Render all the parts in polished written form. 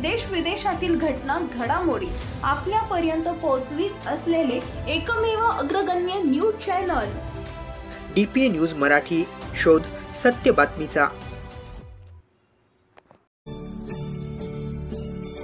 देश विदेशातील घटना घडामोडी आपल्यापर्यंत पोहोचवित असलेले एकमेव अग्रगण्य news channel DPA news Marathi, शोध सत्य बातमीचा।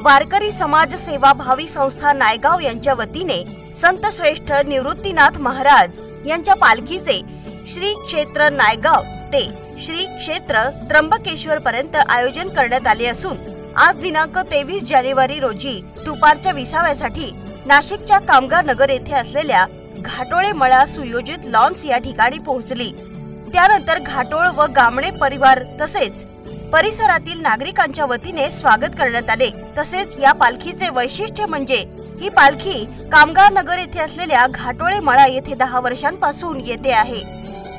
वारकरी समाज सेवा भावी संस्था नायगाव यांच्या वतीने संत श्रेष्ठ निवृत्तीनाथ महाराज यांच्या पालखीचे श्री क्षेत्र नायगाव ते श्री क्षेत्र त्र्यंबकेश्वर पर्यंत आयोजन करण्यात आले असून आज दिनांक 23 जानेवारी रोजी दुपारच्या विसाव्यासाठी नाशिकच्या कामगार नगर येथे असलेल्या घाटोळे मळा सुयोजित लॉन्स या ठिकाणी पोहोचली। त्यानंतर घाटोळ व गामणे परिवार तसेच परिसरातील नागरिकांच्या वतीने स्वागत करण्यात आले। तसेच या पालखीचे वैशिष्ट्य म्हणजे ही पालखी कामगार नगर येथे असलेल्या घाटोळे मळा येथे 10 वर्षांपासून येते आहे।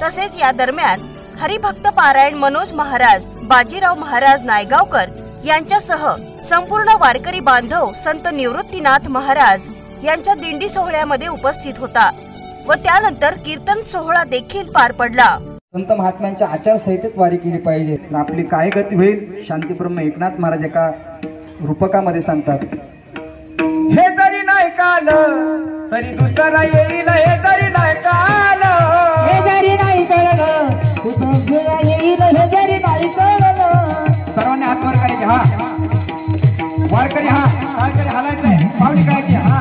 तसेच या दरम्यान हरिभक्त पारायण मनोज महाराज, बाजीराव महाराज नायगावकर यांच्यासह संपूर्ण वारकरी बांधव संत निवृत्तीनाथ महाराज यांच्या दिंडी सोहळ्यामध्ये उपस्थित होता व त्यानंतर कीर्तन सोहळा देखील पार पडला। संत महात्म्यांच्या आचारसंहितेत वारी केली पाहिजे, आपली काय गती होईल शांतीब्रह्म एकनाथ महाराज एका रूपकामध्ये सांगतात, हे जरी नाही काल तरी दुसरा येईल, हे जरी नाही काल, हे जरी नाही कळलं दुसरा येईल, हे जरी नाही कळलं। सर्वांनी हात वर करायचे, हा वारकरी हा वारकरी हालायचंय, पावली करायची, हा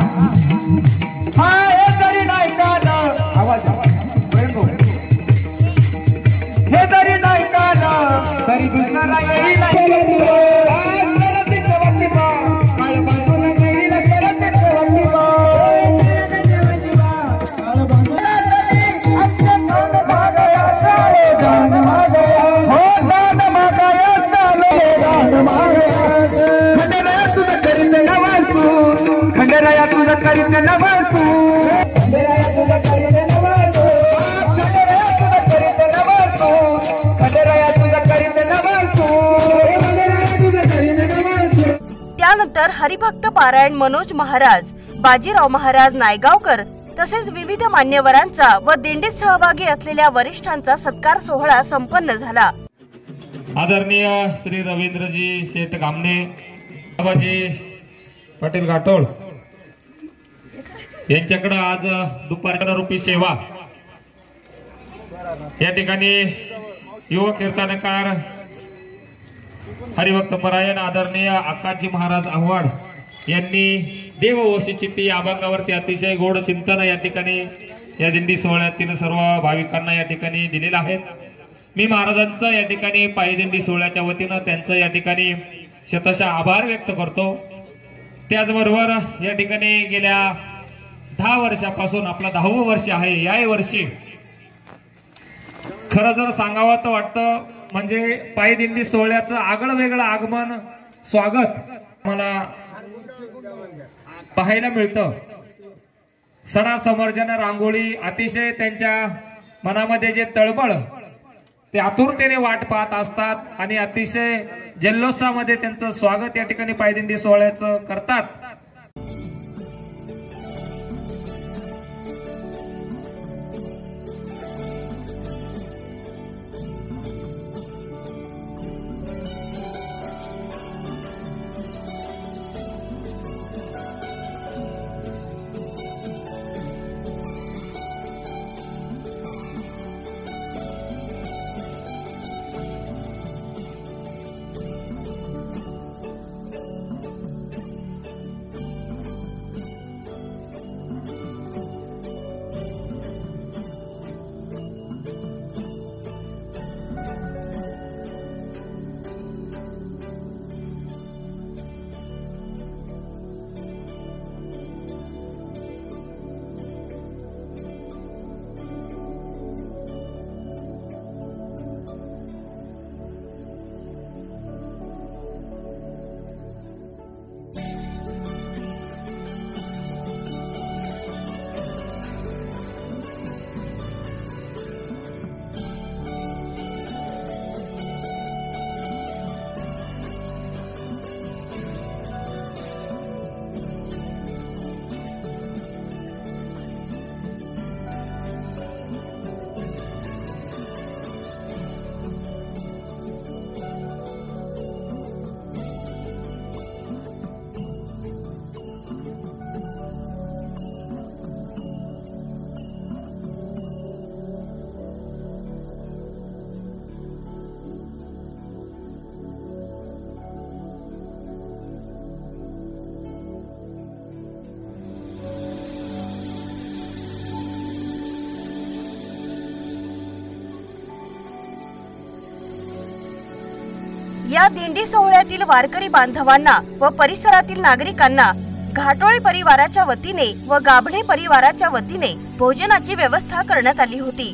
हा हे जरी नाही काल, आवाज हे जरी नाही काल तरी दुसरा येईल, खंडेराया तुझं करीत नवसू, खंडेराया तुझं करीत नवसू, खंडेराया तुझं करीत नवसू, खंडेराया तुझं करीत नवसू। त्यानंतर हरिभक्त पारायण मनोज महाराज, बाजीराव महाराज नायगावकर तसेच विविध मान्यवरांचा व दिंडीत सहभागी असलेल्या वरिष्ठांचा सत्कार सोहळा संपन्न झाला। आदरणीय श्री रवींद्रजी शेठ गामणे, बाबाजी पाटील घाटोळ यांच्याकडे आज दुपारच्या रूपी सेवा या ठिकाणी युवक कीर्तनकार हरिभक्त परायण आदरणीय आकाजी महाराज आव्हाड यांनी देववशी चित्ती या अभंगावरती अतिशय गोड चिंतन या ठिकाणी या दिंडी सोहळ्यातील सर्व भाविकांना या ठिकाणी दिलेलं आहे। मी महाराजांचं या ठिकाणी पायी दिंडी सोहळ्याच्या वतीनं त्यांचं या ठिकाणी शतशः आभार व्यक्त करतो। त्याचबरोबर या ठिकाणी गेल्या 10 वर्षापासून आपलं 10वं वर्ष आहे। या वर्षी खरं जर सांगावं तर वाटतं म्हणजे पायी दिंडी सोहळ्याचं आगळं वेगळं आगमन स्वागत मला पाहायला मिळतं। सडा समर्जन रांगोळी अतिशय त्यांच्या मनामध्ये जे तळमळ ते आतुरतेने वाट पाहत असतात आणि अतिशय जल्लोषामध्ये त्यांचं स्वागत या ठिकाणी पायी दिंडी सोहळ्याचं करतात। या दिंडी सोहळ्यातील वारकरी बांधवांना व परिसरातील नागरिकांना घाटोळे परिवाराच्या वतीने व गाभणे परिवाराच्या वतीने भोजनाची व्यवस्था करण्यात आली होती।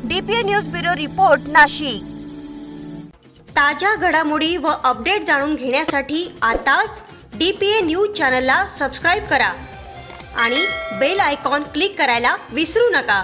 DPA news bureau report, Nashik. ताज्या घडामोडी व अपडेट जाणून घेण्यासाठी आताच डीपीए न्यूज चॅनलला सबस्क्राइब करा आणि बेल आयकॉन क्लिक करायला विसरू नका।